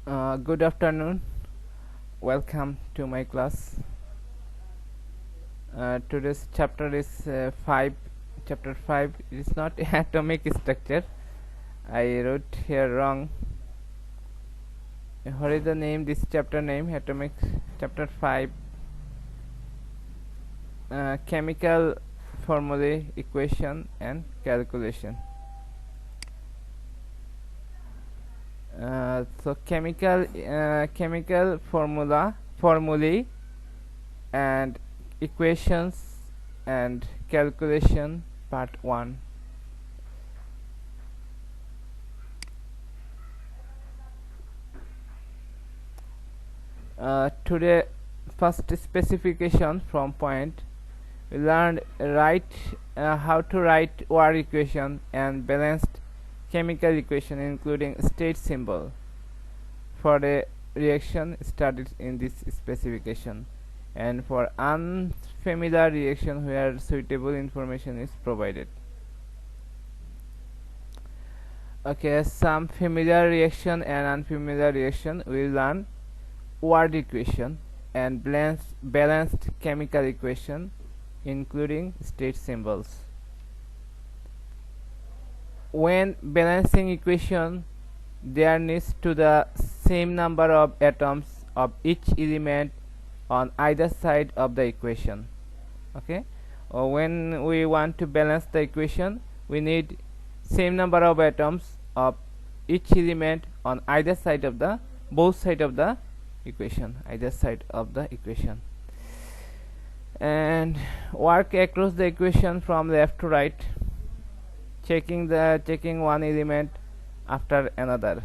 Good afternoon. Welcome to my class. Today's chapter is 5. Chapter 5 is not atomic structure. I wrote here wrong. What is the name? This chapter name? Atomic chapter 5. Chemical formulae, equation, and calculation. So chemical formulae and equations and calculation, part 1. Today, first specification from point. We learned how to write word equation and balanced chemical equation including state symbol for a reaction studied in this specification, and for unfamiliar reaction where suitable information is provided. Okay, some familiar reaction and unfamiliar reaction we learn word equation and balanced chemical equation including state symbols. When balancing equation, there needs to the same number of atoms of each element on either side of the equation. Okay, or when we want to balance the equation, we need same number of atoms of each element on either side of the both side of the equation, either side of the equation, and work across the equation from left to right, checking one element after another.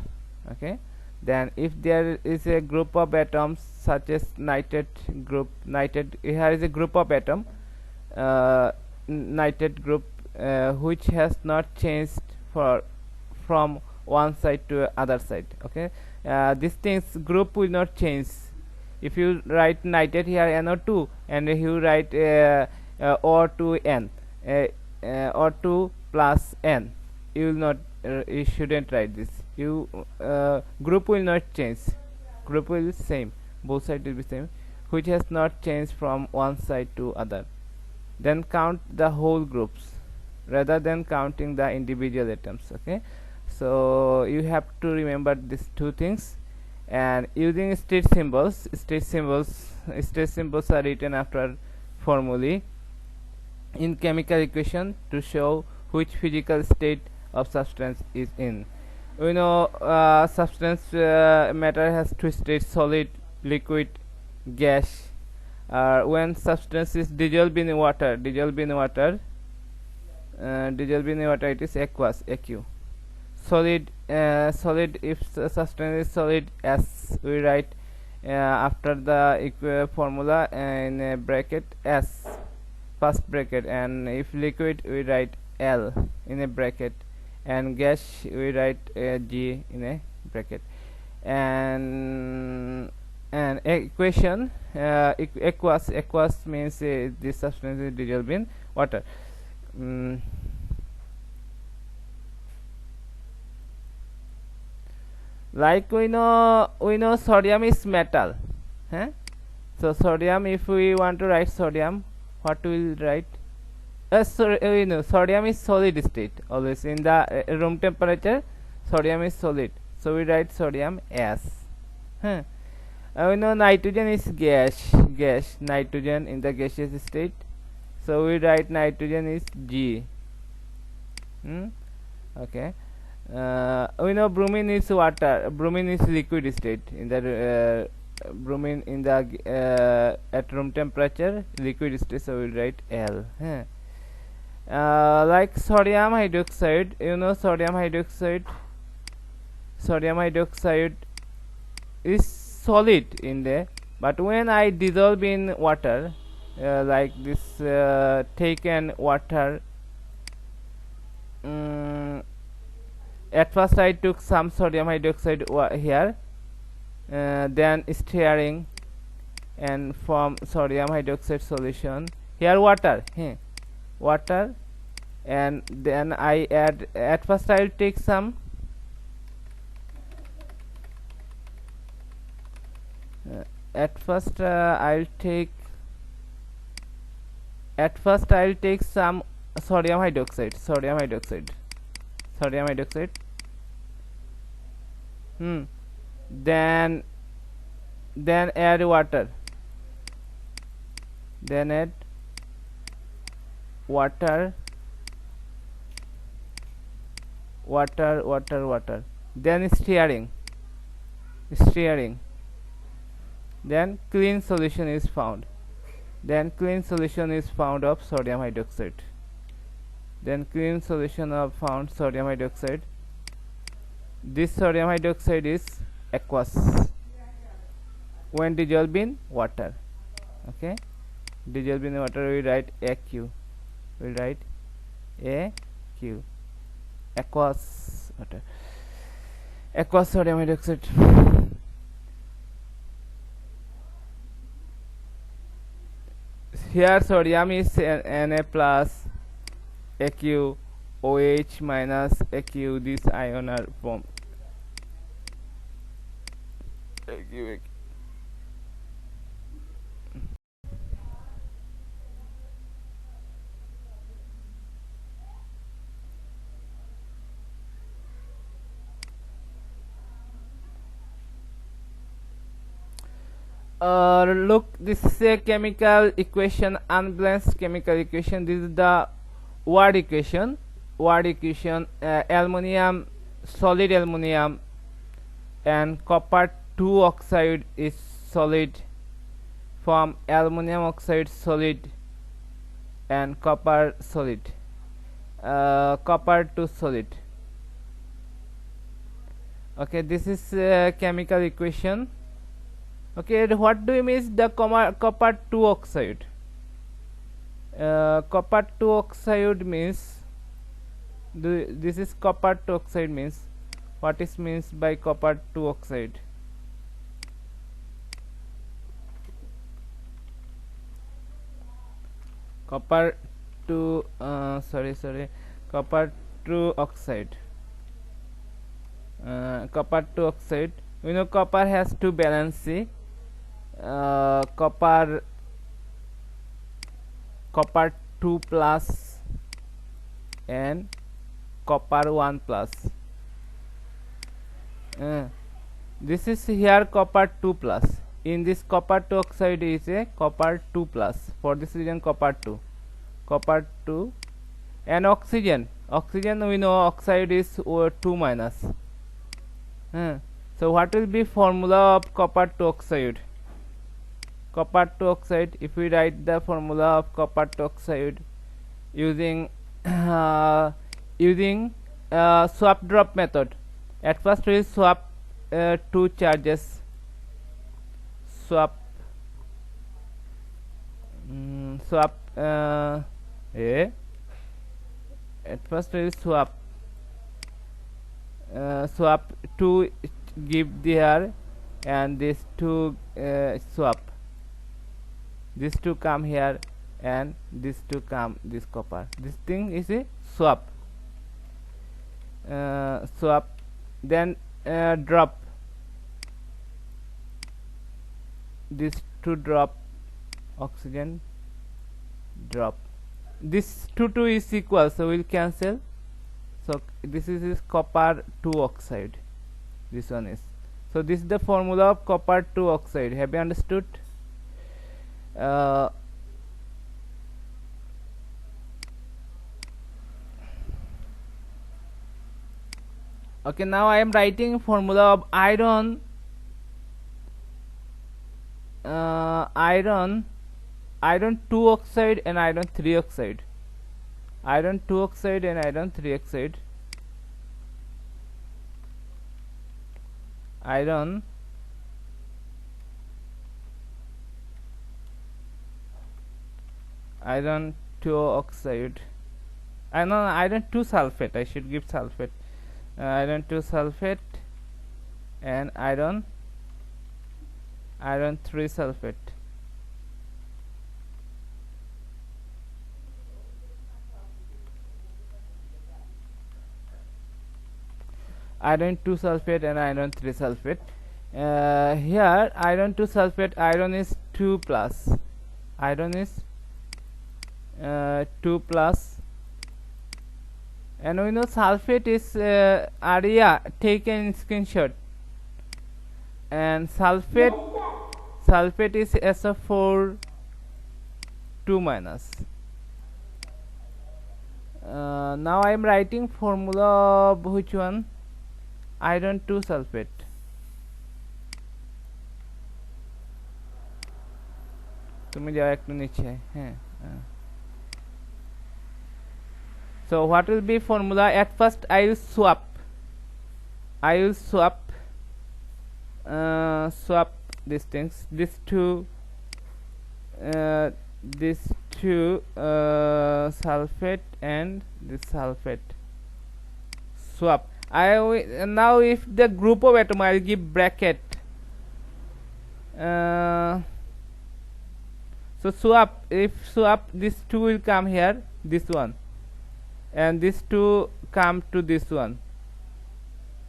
Okay, then if there is a group of atoms such as nitrate group, here is a group of atom, nitrate group, which has not changed from one side to other side. Okay, this things group will not change. If you write nitrate here NO2 and you write O2N, O2 plus N, you will not you shouldn't write this. Group will not change, group will be same, both sides will be same, which has not changed from one side to other. Then count the whole groups rather than counting the individual atoms. Okay, so you have to remember these two things. And using state symbols are written after formulae in chemical equation to show which physical state of substance is in. We know substance matter has two states: solid, liquid, gas. When substance is dissolved in water, it is aqueous, AQ. Solid, if substance is solid, S we write after the formula in a bracket, S first bracket, and if liquid we write L in a bracket, and gas we write G in a bracket. And equation, aqueous means this substance is dissolved in water. Like we know sodium is metal. So sodium, if we want to write sodium, what we will write? We know sodium is solid state always. In the room temperature, sodium is solid, so we write sodium S. We know nitrogen is gas, nitrogen in the gaseous state, so we write nitrogen is G. Okay. We know bromine is water, bromine is liquid state. In the bromine in the at room temperature, liquid state, so we write L. Like sodium hydroxide, sodium hydroxide is solid in there, but when I dissolve in water, like this, taken water, at first I took some sodium hydroxide here, then stirring and form sodium hydroxide solution. Here water, and then I add. At first I will take some At first I'll take some sodium hydroxide. Then add water. Then stirring. Then clean solution is found. Of sodium hydroxide. This sodium hydroxide is aqueous when dissolved in water. Okay, dissolved in water, we write AQ. Aqueous water. Aqueous sodium hydroxide. Here sodium is Na plus Aq, OH minus Aq. This ion are formed. Look, this is a chemical equation, unbalanced chemical equation. This is the word equation. Aluminium, solid aluminium, and copper 2 oxide is solid, from aluminium oxide solid and copper solid. Copper 2 solid. Okay, this is a chemical equation. Okay, what do you mean the copper 2 oxide? Copper 2 oxide means, this is copper 2 oxide means, what is means by copper 2 oxide? Copper 2 oxide. Copper 2 oxide, we know copper has two valency. Copper 2 plus and copper 1 plus. This is here copper 2 plus. In this copper 2 oxide is a copper 2 plus. For this reason copper 2 and oxygen we know oxide is 2 minus. So what will be formula of copper 2 oxide? If we write the formula of copper 2 oxide using swap drop method. At first we swap two charges. At first we swap 2 give there, and these 2 swap. These 2 come here and these 2 come this copper. This thing is a swap. Then drop. This 2 drop oxygen drop. This 2 is equal, so we'll cancel. So this is copper 2 oxide. This one is. So this is the formula of copper 2 oxide. Have you understood? Okay, now I am writing formula of iron 2 oxide and iron 3 oxide. Iron 2 oxide and iron 3 oxide. Iron 2 oxide. Iron 2 sulfate. I should give sulfate. Iron 2 sulfate and iron 3 sulfate. Iron 2 sulfate and iron 3 sulfate. Here iron 2 sulfate, iron is 2 plus, iron is 2 plus, and we know sulfate is area taken screenshot, and sulfate is SO4 2 minus. Now I am writing formula of which one? Iron 2 sulfate. তুমি যাও একটু নিচে হ্যাঁ So what will be formula? At first I will swap these things, these two sulfate and this sulfate, swap. Now if the group of atom, I will give bracket. So swap, if swap, this 2 will come here, this one, and this 2 come to this one,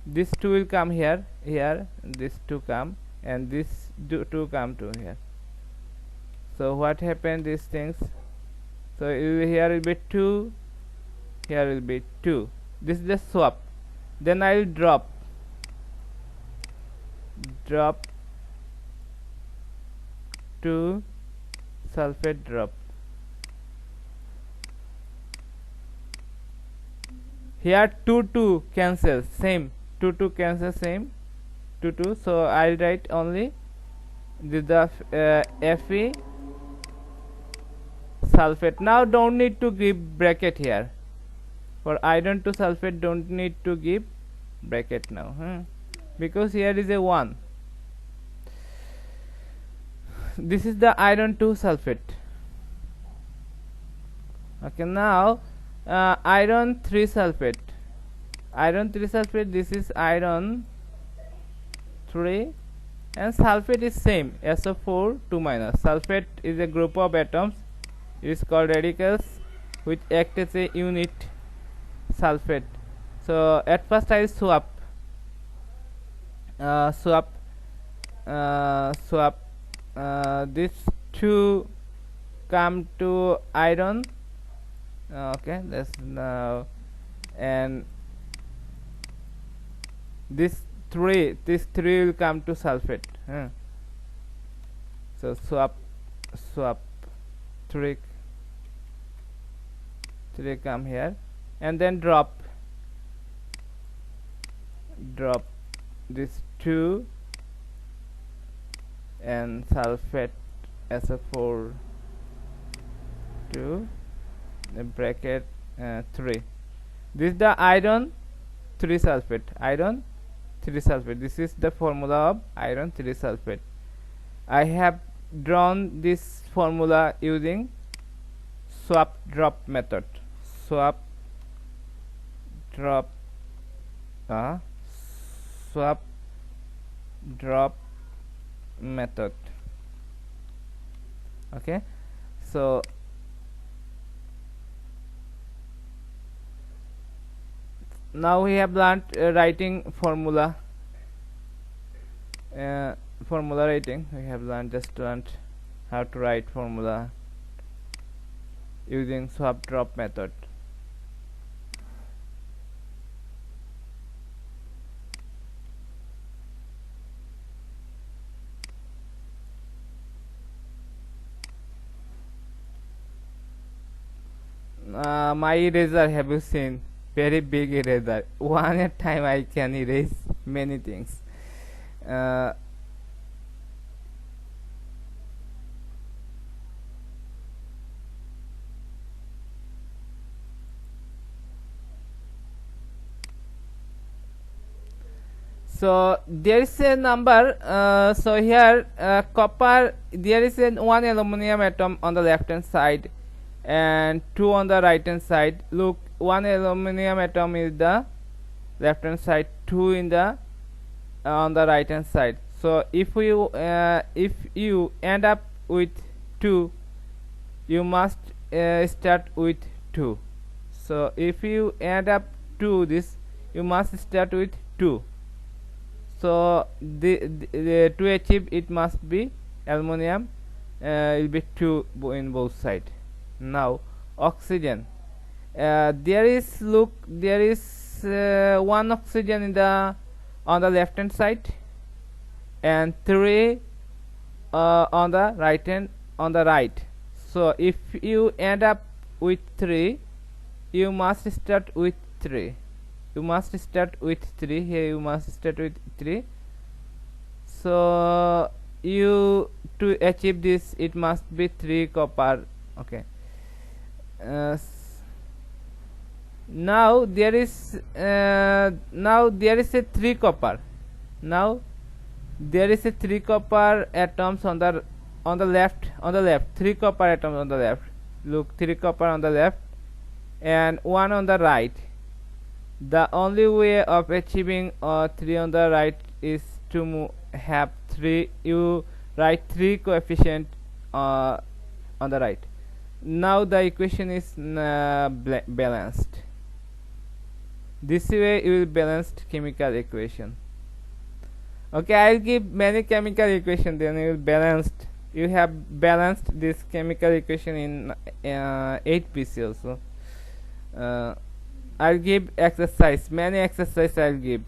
this 2 will come here, this 2 come, and this 2 come to here. So what happened, these things? So here will be 2, here will be 2. This is the swap. Then I will drop 2 sulfate, drop. Here 2 cancels, same, 2 cancels, same, 2. So I'll write only the Fe sulfate. Now don't need to give bracket here. For iron 2 sulfate don't need to give bracket now, because here is a 1. This is the iron 2 sulfate. Okay, now iron 3 sulfate, this is iron 3, and sulfate is same, SO4 2 minus. Sulfate is a group of atoms, it is called radicals, which act as a unit sulfate. So at first I will swap this 2 come to iron, okay, that's now, and this 3 will come to sulfate, so swap 3 come here, and then drop this 2 and sulfate SO4 2, the bracket 3. This is the iron 3 sulfate, this is the formula of iron 3 sulfate. I have drawn this formula using swap drop method. Swap drop method. Okay, so now we have learned writing formula writing. We have learned how to write formula using swap drop method. My eraser, have you seen? Very big eraser. One at a time I can erase many things. So there is a number, so here copper, there is one aluminum atom on the left hand side and 2 on the right hand side. Look, one aluminum atom is the left hand side, 2 in the on the right hand side. So if you end up with 2, you must start with 2. So if you end up to this, you must start with 2. So to achieve it must be aluminum will be 2 in both side. Now oxygen, there is one oxygen in the on the left hand side and 3 on the right. So if you end up with 3, you must start with 3. Here you must start with 3. So you to achieve this, it must be 3 copper. Okay. Now there is a 3 copper. Now there is a 3 copper atoms on the left. 3 copper atoms on the left. Look, 3 copper on the left and 1 on the right. The only way of achieving 3 on the right is to have 3. You write 3 coefficient on the right. Now the equation is balanced. This way you will balanced chemical equation. Okay, I'll give many chemical equation, then you will balanced. You have balanced this chemical equation in 8 PC also. I'll give exercise, many exercise I'll give.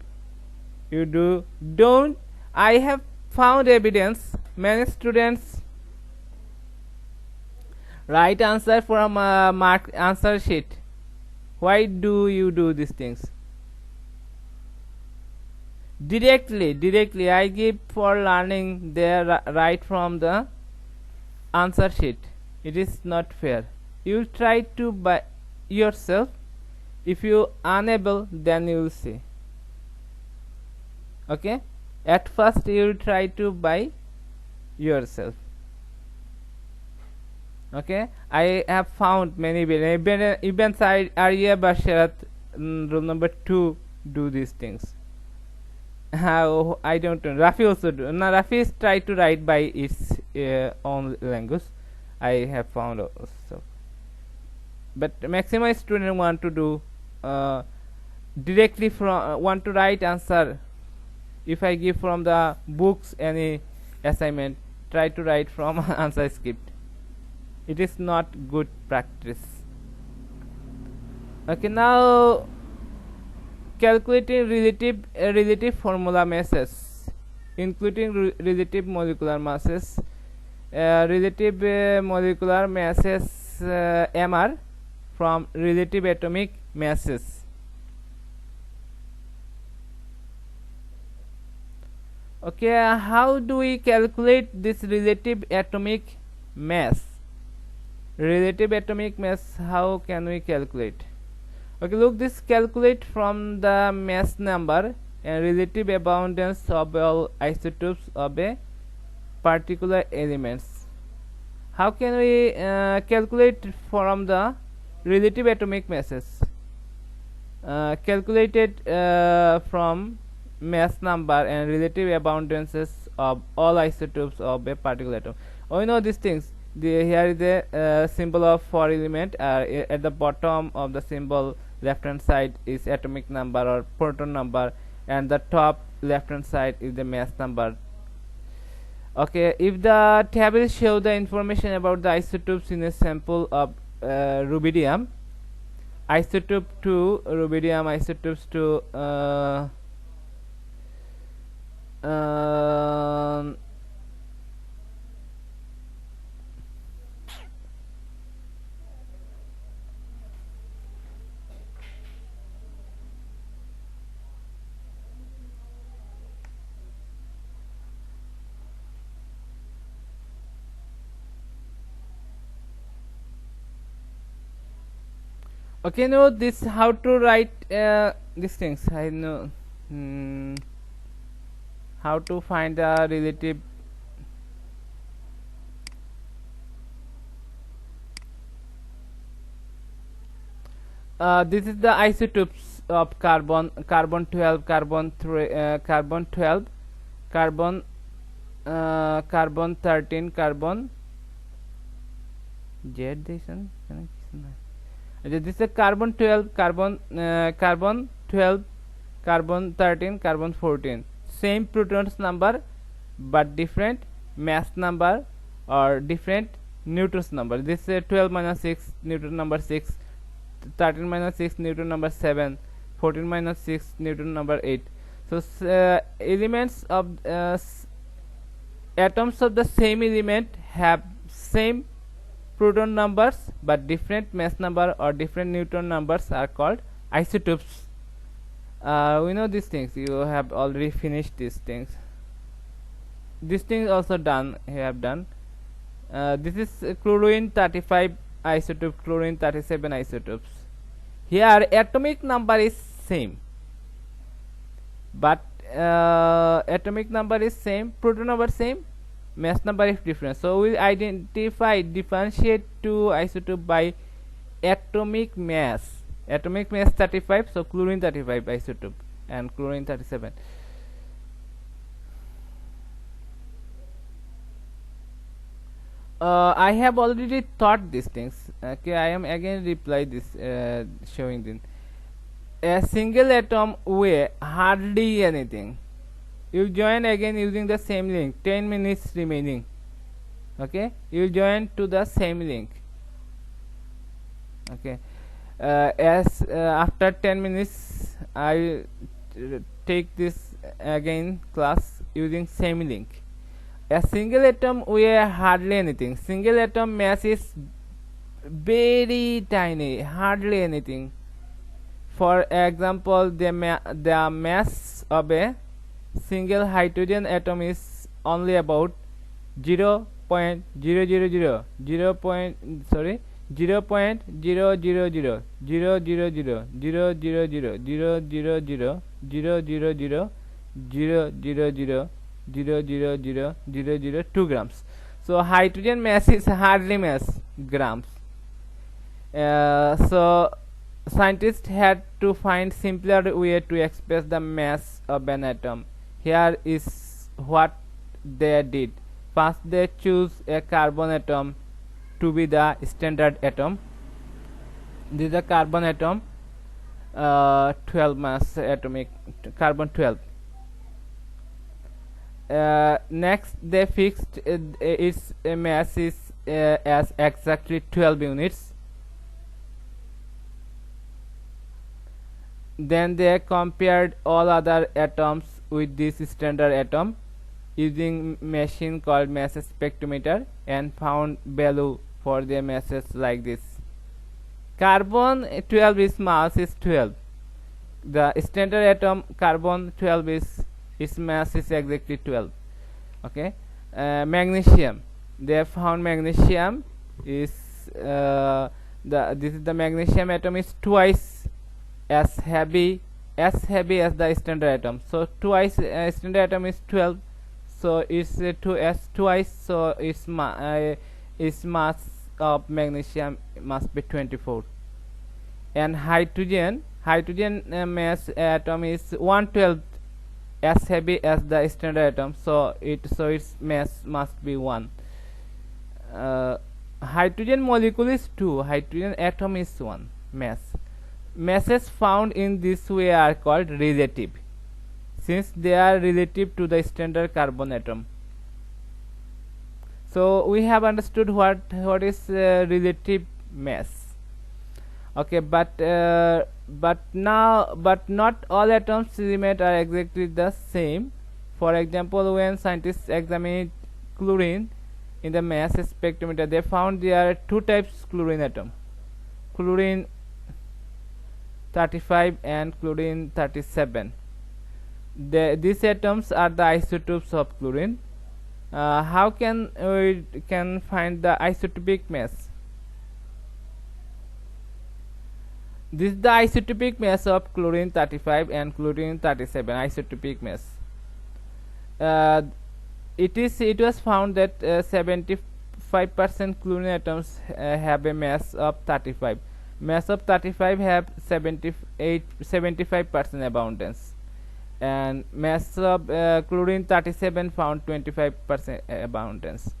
You don't. I have found evidence. Many students write answer from a marked answer sheet. Why do you do these things? Directly I give for learning there right from the answer sheet. It is not fair. You try to by yourself. If you unable, then you will see. Okay, at first you will try to by yourself. Okay, I have found many even Arya Basharat rule number 2 do these things. How, I don't know. Rafi also do. Now Rafi is try to write by its own language. I have found also. But maximum student want to do directly from want to write answer. If I give from the books any assignment, try to write from answer script. It is not good practice. Okay, now calculating relative formula masses, including relative molecular masses. Relative molecular masses MR from relative atomic masses. Okay, how do we calculate this relative atomic mass? Relative atomic mass, how can we calculate? Okay, look, this calculate from the mass number and relative abundance of all isotopes of a particular elements. How can we calculate from the relative atomic masses? Calculated from mass number and relative abundances of all isotopes of a particular atom. Oh, you know these things. Here is the symbol of 4 element. At the bottom of the symbol left hand side is atomic number or proton number, and the top left hand side is the mass number. Okay, if the table show the information about the isotopes in a sample of rubidium, isotope 2 rubidium, isotopes to okay, know this how to write these things. I know how to find the relative. This is the isotopes of carbon: carbon 12, carbon 3, carbon 12, carbon carbon 13, carbon Z. This is carbon 12, carbon 12, carbon 13, carbon 14. same protons number but different mass number or different newtons number. This is 12 minus 6 Newton number 6, 13 minus 6 Newton number 7, 14 minus 6 Newton number 8. So elements of atoms of the same element have same proton numbers but different mass number or different Newton numbers are called isotopes. We know these things. You have already finished these things. This thing is also done. You have done. This is chlorine 35 isotope, chlorine 37 isotopes. Here atomic number is same, but atomic number is same, proton number same, mass number is different. So we differentiate two isotope by atomic mass. Atomic mass 35, so chlorine 35 isotope and chlorine 37. I have already taught these things. Okay, I am again reply this, showing them. A single atom weigh hardly anything. You join again using the same link. 10 minutes remaining. Okay, you join to the same link. Okay, after 10 minutes I take this again class using same link. A single atom weigh hardly anything. Single atom mass is very tiny, hardly anything. For example, the mass of a single hydrogen atom is only about 0.000 2 grams. So hydrogen mass is hardly mass, grams. So scientists had to find simpler way to express the mass of an atom. Here is what they did. First they choose a carbon atom to be the standard atom. This is a carbon atom, 12 mass atomic, carbon 12. Next they fixed its mass is as exactly 12 units. Then they compared all other atoms with this standard atom using machine called mass spectrometer and found value for their masses like this. Carbon 12 is mass is 12. The standard atom carbon 12 is its mass is exactly 12. Okay. Magnesium, they found magnesium is this is the magnesium atom is twice as heavy as the standard atom. So twice standard atom is 12, so it's twice, so its mass of magnesium must be 24. And hydrogen mass atom is 1/12 as heavy as the standard atom, so its mass must be 1. Hydrogen molecule is 2, hydrogen atom is 1 mass. Masses found in this way are called relative, since they are relative to the standard carbon atom. So we have understood what is relative mass. Okay, but not all atoms element are exactly the same. For example, when scientists examined chlorine in the mass spectrometer, they found there are two types chlorine atom, chlorine 35 and chlorine 37. These atoms are the isotopes of chlorine. How can we find the isotopic mass? This is the isotopic mass of chlorine 35 and chlorine 37, isotopic mass. It was found that 75% chlorine atoms have a mass of 35. Mass of 35 have 75% abundance, and mass of chlorine 37 found 25% abundance.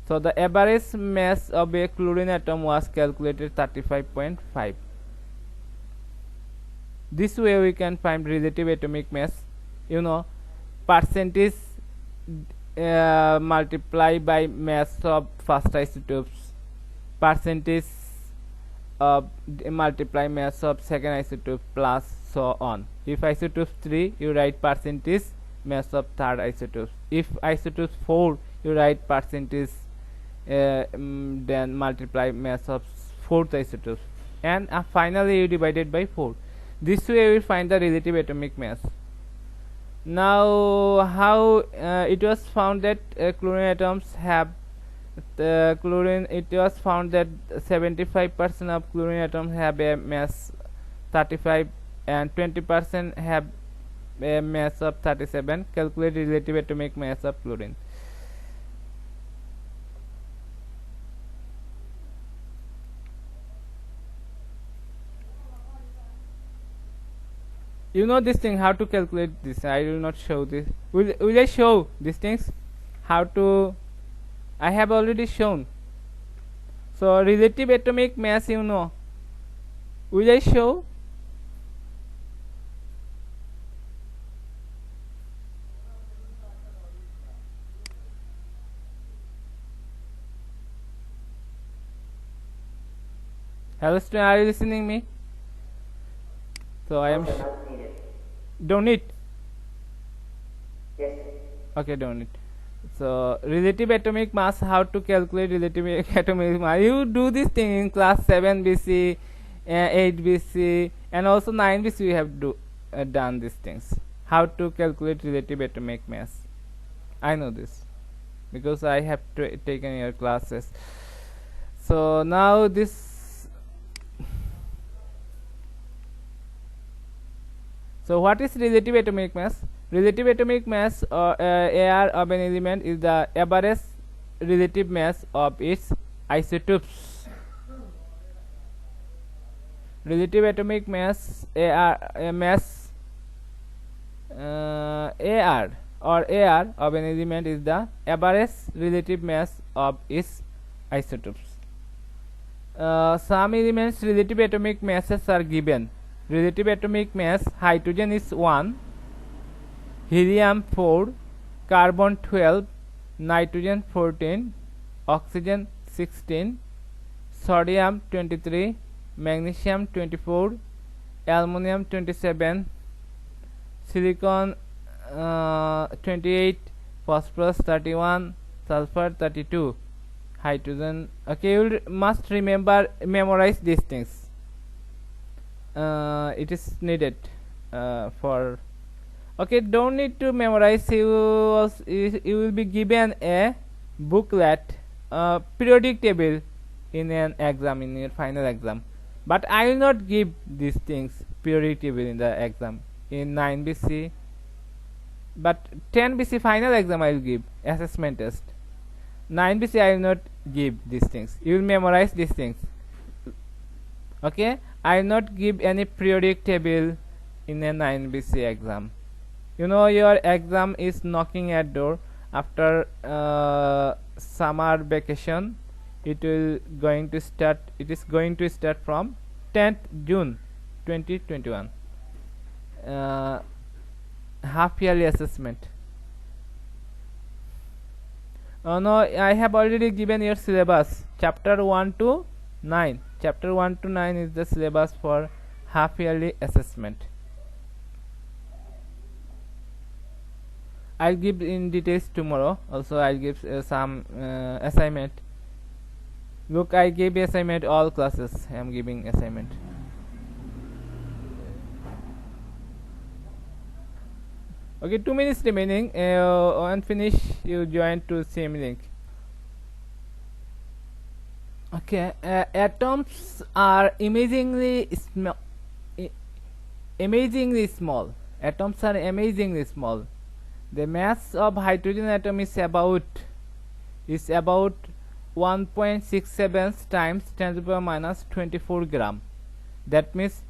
So the average mass of a chlorine atom was calculated 35.5. This way we can find relative atomic mass. You know, percentage multiply by mass of first isotopes, percentage of multiply mass of second isotope, plus so on. If isotope 3, you write percentage mass of third isotope. If isotope 4, you write percentage then multiply mass of fourth isotope, and finally you divided by 4. This way you will find the relative atomic mass. Now, how it was found that chlorine atoms have chlorine. It was found that 75% of chlorine atoms have a mass 35 and 20% have a mass of 37. Calculate relative atomic mass of chlorine. You know this thing, how to calculate this. I will not show this. Will I show these things? How to? I have already shown. So relative atomic mass, you know. Will I show? Hello student, are you listening me? So I am don't need. Yes. Okay, don't need. So relative atomic mass, how to calculate relative atomic mass? You do this thing in class 7 BC, 8 BC, and also 9 BC. We have done these things. How to calculate relative atomic mass? I know this because I have taken your classes. So now this. So what is relative atomic mass? Relative atomic mass or AR of an element is the average relative mass of its isotopes. Relative atomic mass AR of an element is the average relative mass of its isotopes. Some elements' relative atomic masses are given. Relative atomic mass: hydrogen is 1, helium 4, carbon 12, nitrogen 14, oxygen 16, sodium 23, magnesium 24, aluminum 27, silicon 28, phosphorus 31, sulfur 32, hydrogen. Okay, you must memorize these things. It is needed for. Okay, don't need to memorize. You will be given a booklet, periodic table in an exam, in your final exam. But I will not give these things, periodic table, in the exam in 9 BC. But 10 BC final exam I will give assessment test. 9 BC I will not give these things. You will memorize these things. Okay, I will not give any periodic table in a 9 BC exam. You know your exam is knocking at door after summer vacation. It is going to start from 10th June 2021. Half yearly assessment. No, I have already given your syllabus. Chapter 1 to 9. Chapter 1 to 9 is the syllabus for half yearly assessment. I'll give in details tomorrow. Also, I'll give some assignment. Look, I gave assignment all classes. I am giving assignment. Okay, 2 minutes remaining. When finish, you join to same link. Okay, atoms are amazingly small. Atoms are amazingly small. The mass of hydrogen atom is about 1.67 times 10 to the power minus 24 gram. That means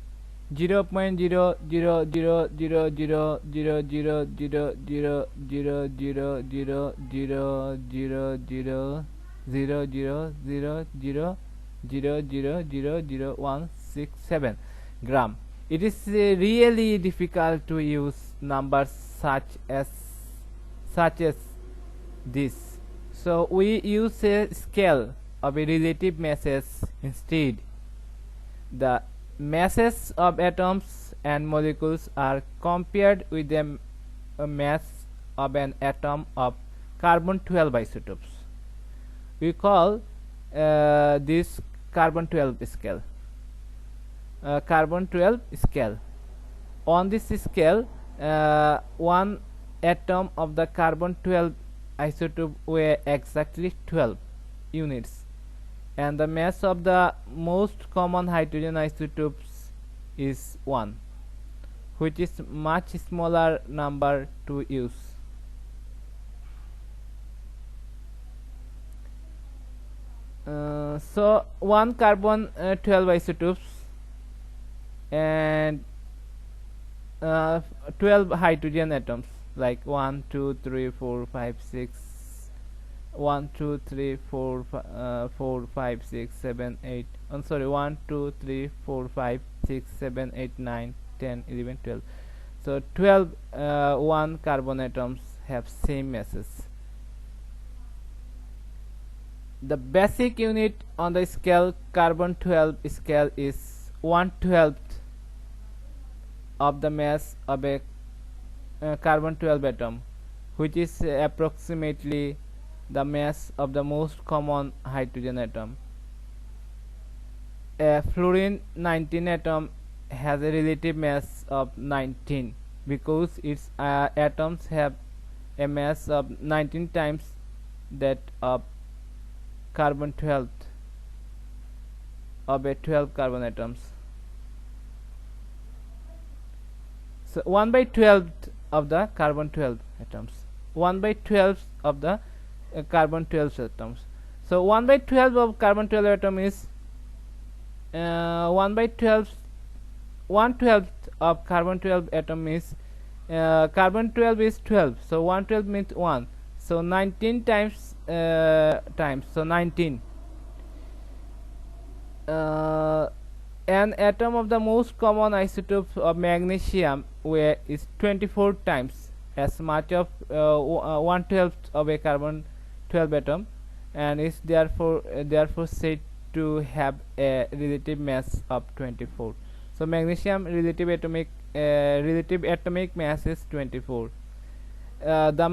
0.0000000000000000000000000000000000000000000000000000000000000000000000000000000000000000000000000000000000000 gram. It is really difficult to use numbers such as such as this. So we use a scale of a relative masses instead. The masses of atoms and molecules are compared with the mass of an atom of carbon-12 isotopes. We call this carbon-12 scale. Carbon-12 scale. On this scale, one atom of the carbon-12 isotope weighs exactly 12 units, and the mass of the most common hydrogen isotopes is 1, which is much smaller number to use. So one carbon 12 isotopes and 12 hydrogen atoms, like 1 2 3 4 5 6 1 2 3 4 4 5 6 7 8 I'm sorry 1 2 3 4 5 6 7 8 9 10 11 12. So 12 one carbon atoms have same masses. The basic unit on the scale carbon 12 scale is 1/12 of the mass of a carbon 12 atom, which is approximately the mass of the most common hydrogen atom. A fluorine 19 atom has a relative mass of 19 because its atoms have a mass of 19 times that of carbon 12 of a 12 carbon atoms. So 1/12 of the carbon 12 atoms, 1/12 of the carbon 12 atoms. So 1/12 of carbon 12 atom is 1/12 of carbon 12 atom is carbon 12 is 12, so 1/12 means 1, so 19 times so 19. An atom of the most common isotope of magnesium weight is 24 times as much of 1/12 of a carbon 12 atom, and is therefore said to have a relative mass of 24. So magnesium relative atomic mass is 24. The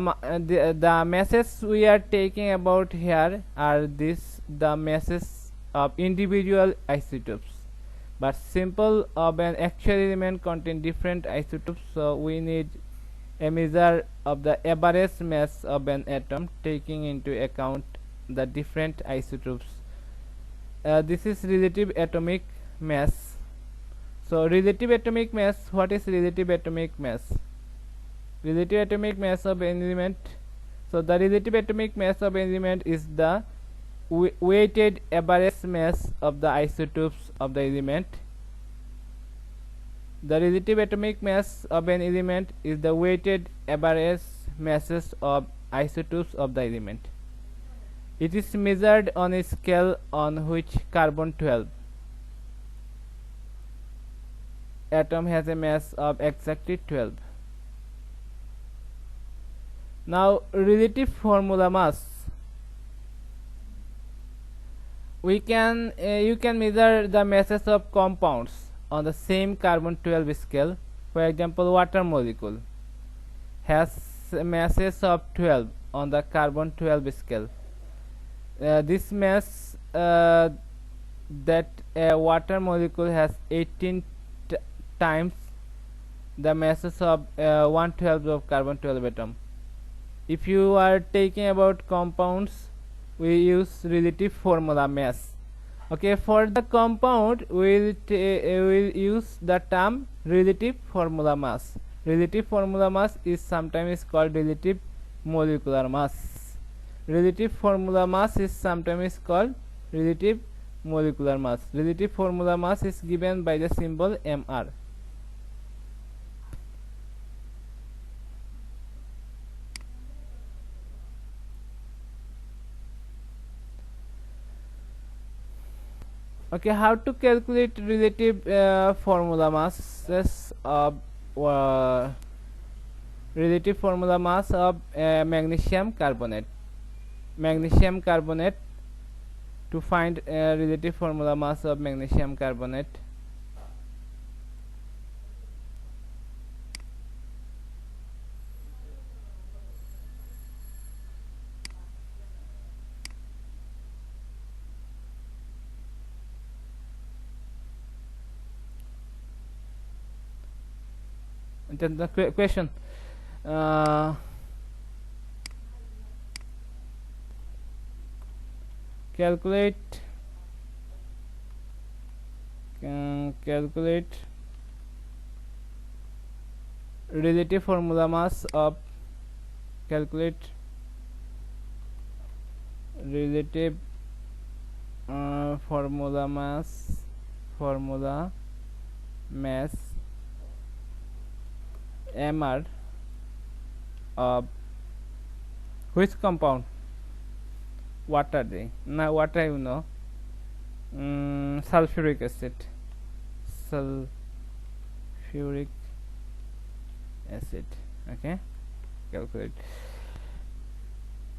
masses we are taking about here are the masses of individual isotopes, but simple of an actual element contain different isotopes, so we need a measure of the average mass of an atom taking into account the different isotopes. This is relative atomic mass. So relative atomic mass, what is relative atomic mass? Relative atomic mass of an element. So the relative atomic mass of an element is the weighted average mass of the isotopes of the element. The relative atomic mass of an element is the weighted average masses of isotopes of the element. It is measured on a scale on which carbon 12 atom has a mass of exactly 12. Now relative formula mass. You can measure the masses of compounds on the same carbon 12 scale. For example, water molecule has masses of 12 on the carbon 12 scale. This mass that a water molecule has 18 times the masses of 1/12 of carbon 12 atom. If you are taking about compounds, we use relative formula mass. Okay, for the compound we'll use the term relative formula mass. Relative formula mass is sometimes called relative molecular mass. Relative formula mass is sometimes called relative molecular mass. Relative formula mass is given by the symbol Mr. Okay, how to calculate relative formula masses of relative formula mass of magnesium carbonate. Magnesium carbonate, to find relative formula mass of magnesium carbonate. And then the question, calculate relative formula mass of relative formula mass MR of which compound? What are they? Now what are you know? Sulfuric acid. Sulfuric acid. Okay, calculate.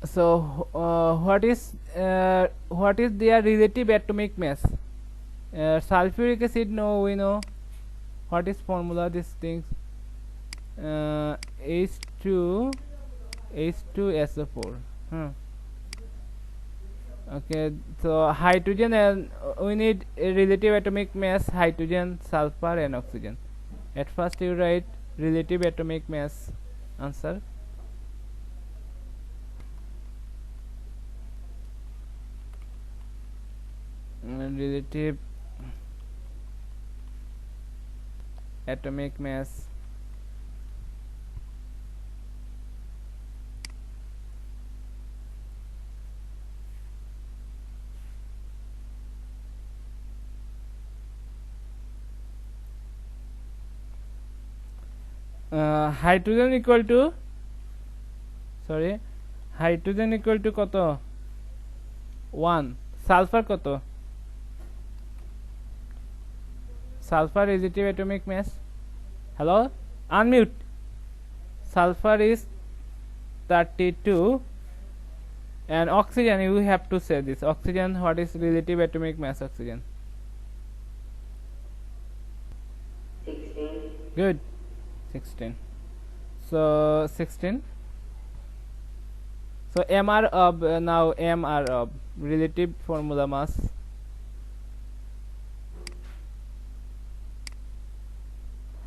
So what is their relative atomic mass? Sulfuric acid, no, we know. What is formula? These things. H2SO4. Okay, so hydrogen, and we need a relative atomic mass: hydrogen, sulfur, and oxygen. At first you write relative atomic mass answer. Relative atomic mass hydrogen equal to কত 1, sulfur কত, sulfur relative atomic mass, hello, unmute, sulfur is 32, and oxygen, you have to say this, oxygen, what is relative atomic mass oxygen? 16. Good, 16. So 16. So MR of now MR of relative formula mass.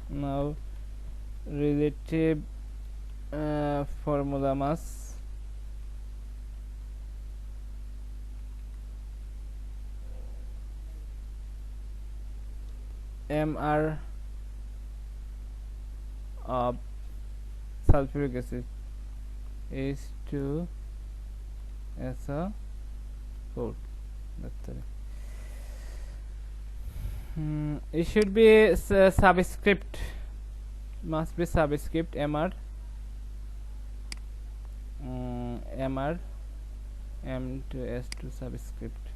Now relative formula mass MR of sulfuric acid is 2SO4. That's it. It should be subscript, must be subscript MR, MR M to S2 subscript.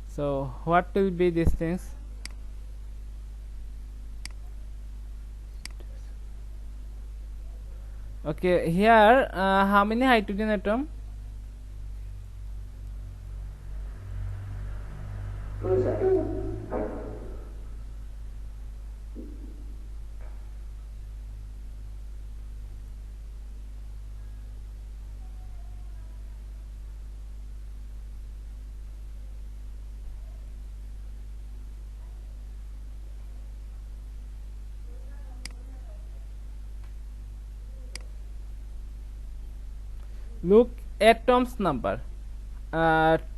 So what will be these things? Okay, here how many hydrogen atom? Look, atoms number, 2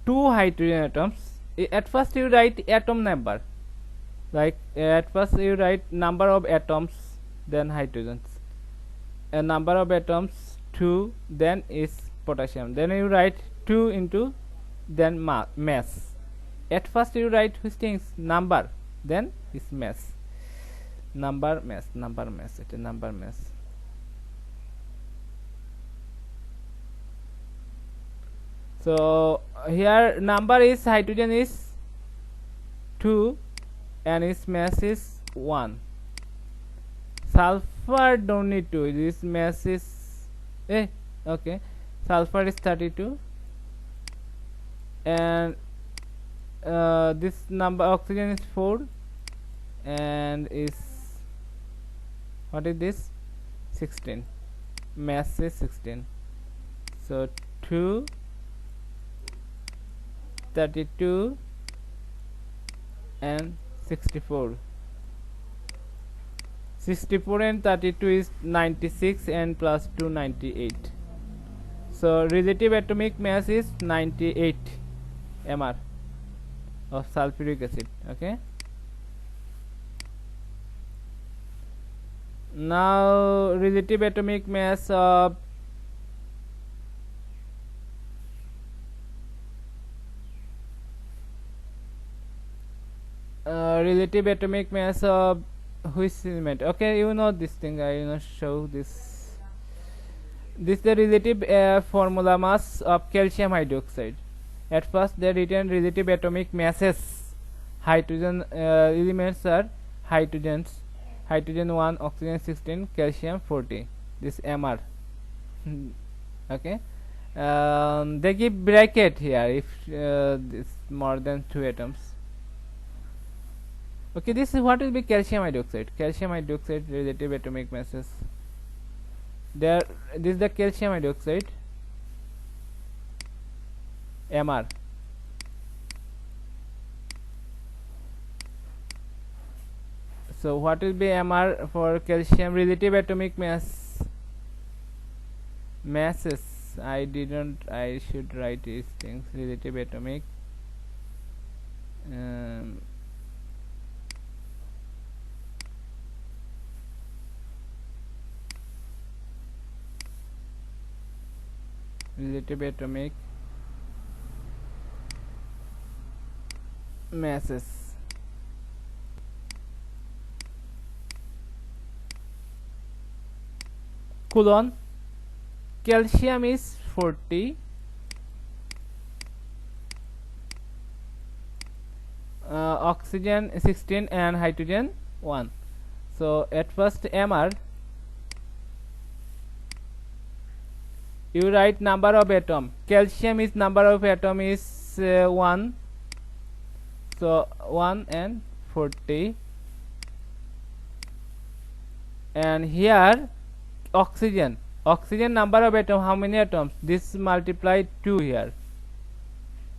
hydrogen atoms. At first you write atom number, like at first you write number of atoms, then hydrogens, a number of atoms 2, then is potassium, then you write 2 into, then mass. At first you write which things, number, then is mass, number mass, it is number mass. So here number is hydrogen is 2, and its mass is 1. Sulfur don't need to, this mass is okay, sulfur is 32, and this number oxygen is 4, and is what is this, 16, mass is 16. So 2, 32 and 64. 64 and 32 is 96, and plus 2 98. So relative atomic mass is 98 mR of sulfuric acid. Okay, now relative atomic mass of relative atomic mass of which element. Okay, you know this thing, I will not show this. This is the relative formula mass of calcium hydroxide. At first they written relative atomic masses. Hydrogen elements are hydrogens, hydrogen 1, oxygen 16, calcium 40, this mR. Okay, they give bracket here if this more than 2 atoms. Okay, this is what will be calcium hydroxide. Calcium hydroxide relative atomic masses. There, this is the calcium hydroxide mR. So what will be mR for calcium relative atomic mass? Masses. I should write these things. Relative atomic relative atomic masses. Coulomb. Calcium is 40, oxygen 16, and hydrogen 1. So at first mR, you write number of atom. Calcium is number of atom is 1, so 1 and 40, and here oxygen number of atom, how many atoms, this multiply 2 here,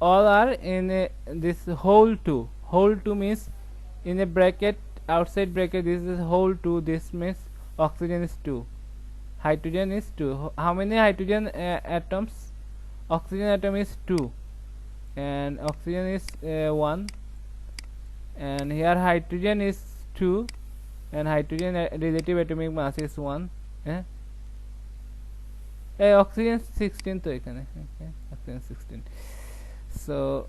all are in this whole 2 means in a bracket, outside bracket, this is whole 2, this means oxygen is 2, hydrogen is 2. How many hydrogen atoms? Oxygen atom is 2, and oxygen is 1, and here hydrogen is 2, and hydrogen relative atomic mass is 1. Oxygen 16 to ekhane. Okay, oxygen 16. So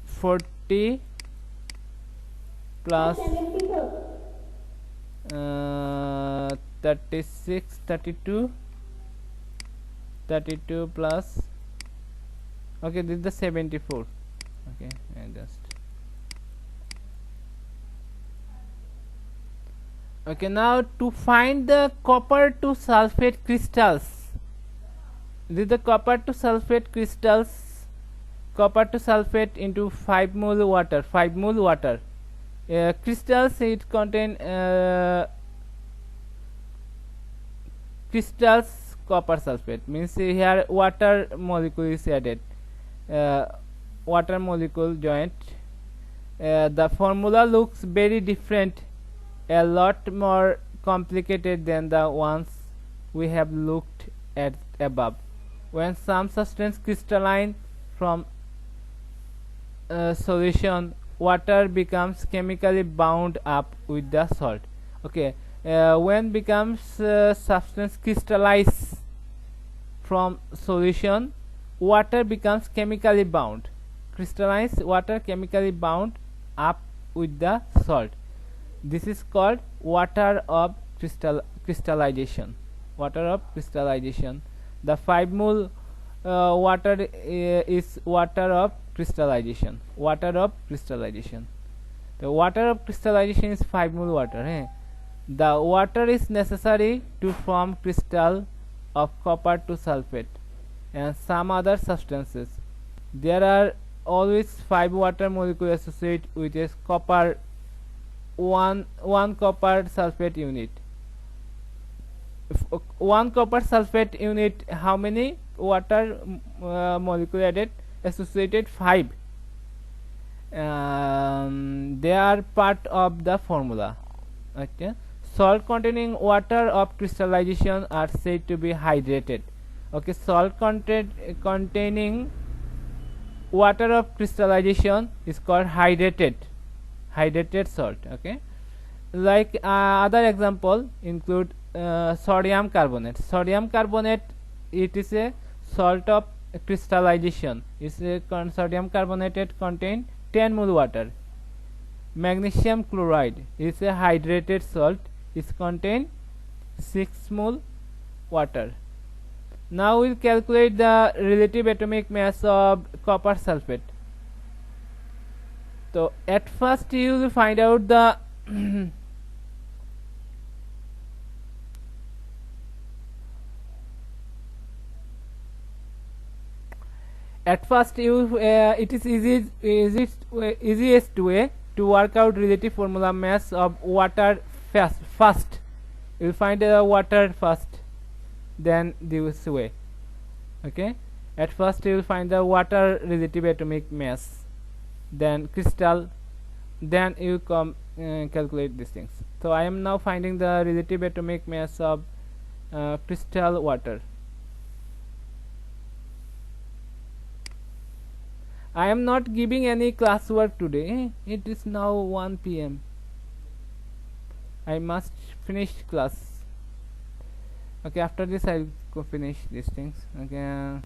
40 plus 36, 32 plus, okay, this is the 74. Okay, and just okay. Now to find the copper to sulfate crystals, this is the copper to sulfate crystals. Copper to sulfate into 5 mole water. 5 mole water. Crystals, it contain crystals copper sulfate, means here water molecule is added, water molecule joint. The formula looks very different, a lot more complicated than the ones we have looked at above. When some substance crystalline from solution, water becomes chemically bound up with the salt. Okay, when becomes substance crystallize from solution, water becomes chemically bound. Crystallize water chemically bound up with the salt. This is called water of crystallization. Water of crystallization. The 5 mole water is water of crystallization. Water of crystallization. The water of crystallization is 5 mole water. The water is necessary to form crystal of copper to sulfate and some other substances. There are always 5 water molecules associated with a copper one copper sulfate unit. One copper sulfate unit, how many water molecule added? Associated 5. They are part of the formula. Okay, salt containing water of crystallization are said to be hydrated. Okay, salt containing water of crystallization is called hydrated salt. Okay, like other example include sodium carbonate. Sodium carbonate, it is a salt of crystallization. Sodium carbonate contain 10 mole water. Magnesium chloride is a hydrated salt. It contain 6 mole water. Now we'll calculate the relative atomic mass of copper sulfate. So at first you will find out the at first you it is easiest way to work out relative formula mass of water first. You will find the water first, then this way. Okay, at first you will find the water relative atomic mass, then crystal, then you come calculate these things. So I am now finding the relative atomic mass of crystal water. I am not giving any classwork today. It is now 1 p.m. I must finish class. Okay, after this I will go finish these things. Okay.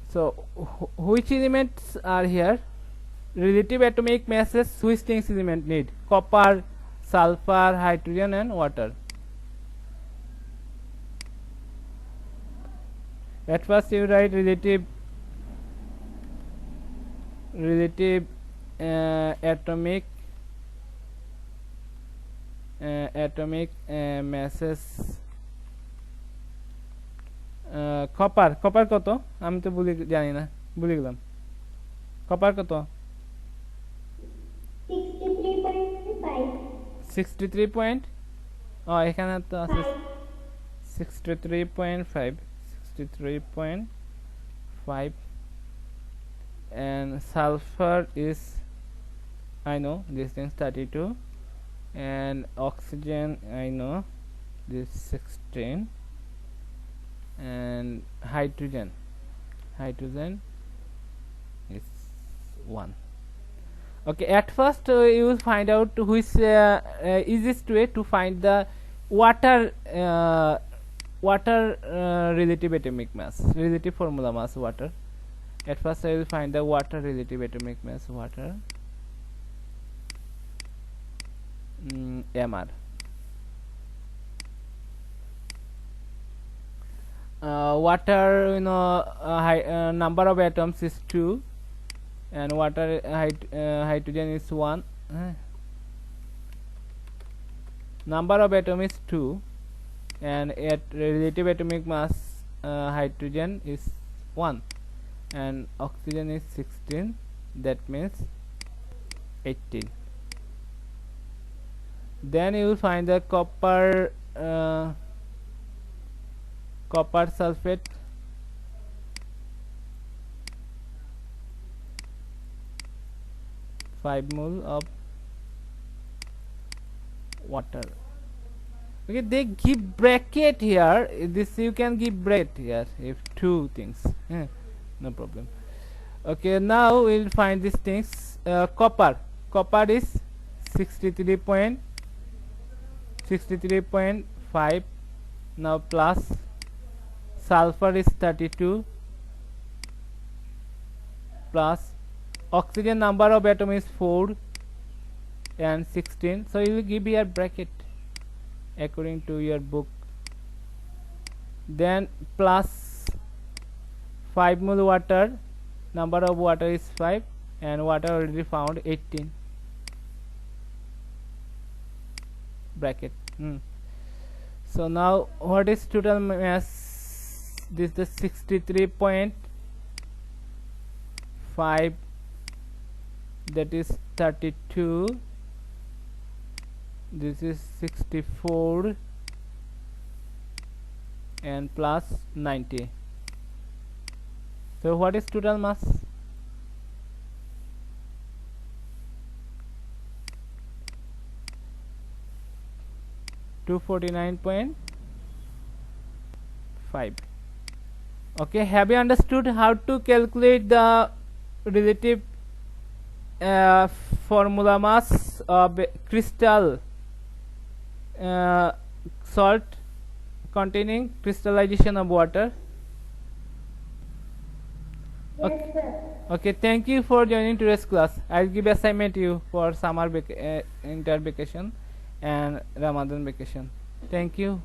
So which elements are here? Relative atomic masses, which things element need? Copper, sulfur, hydrogen and water. At first you write relative atomic masses. Copper কত আমি তো জানি না, ভুলে গেলাম। Copper কত? 63 point. এখানে তো আছে 63.5 and sulfur is, I know this thing 32, and oxygen I know this 16, and hydrogen is 1. Okay, at first you will find out which easiest way to find the water relative atomic mass, relative formula mass water. At first I will find the water relative atomic mass water, MR. Water, number of atoms is 2, and water hydrogen is 1. Number of atom is 2, and at relative atomic mass hydrogen is 1 and oxygen is 16, that means 18. Then you will find the copper sulfate, five mole of water. Okay, they give bracket here. This you can give bracket here if two things. No problem. Okay, now we'll find these things. Copper is 63.5. Now plus sulfur is 32 plus oxygen number of atom is 4 and 16, so you will give here bracket according to your book. Then plus 5 mole water, number of water is 5 and water already found 18, bracket. So now what is total mass? This is the 63.5, that is 32, this is 64 and plus 90. So what is total mass? (249.5). Okay, have you understood how to calculate the relative formula mass of crystal salt containing crystallization of water? Okay. Okay, thank you for joining today's class. I'll give assignment to you for summer inter vacation and Ramadan vacation. Thank you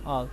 all.